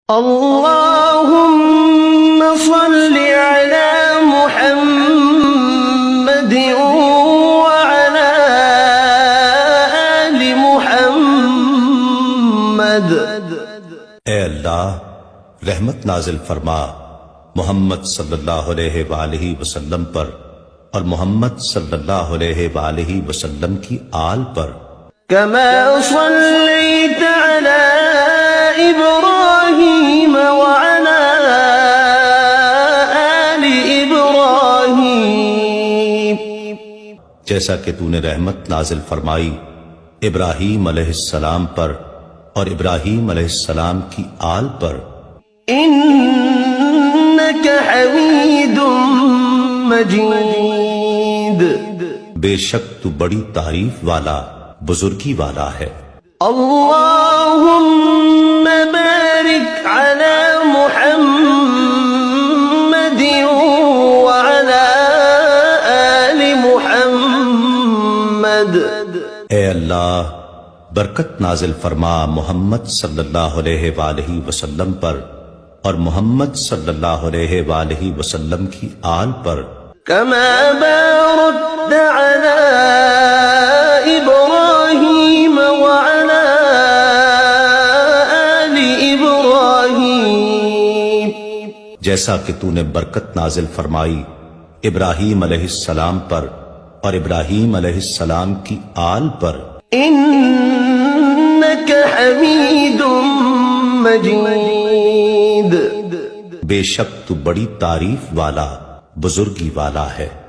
اللهم صل على محمد وعلى آل محمد۔ اے اللہ رحمت نازل فرما محمد صلی اللہ علیہ وآلہ وسلم پر اور محمد صلی اللہ علیہ وآلہ وسلم کی آل پر۔ كما صليت على إبراهيم وعلى آل إبراهيم، جیسا کہ تو نے رحمت نازل فرمائی ابراہیم علیہ السلام پر اور ابراہیم علیہ السلام کی آل پر۔ إنك حميد مجيد، بے شک تو بڑی تعریف والا بزرگی والا ہے۔ اللهم بارك على محمد وعلى آل محمد۔ اے اللہ برکت نازل فرما محمد صلی اللہ علیہ وآلہ وسلم پر اور محمد صلی اللہ علیہ وآلہ وسلم کی آل پر۔ كما باركت على إبراهيم وعلى آل إبراهيم، جیسا کہ تو نے برکت نازل فرمائی ابراہیم علیہ السلام پر اور ابراہیم علیہ السلام کی آل پر۔ إنك حميد مجيد، بے شک تو بڑی تعریف والا بزرگی والا ہے۔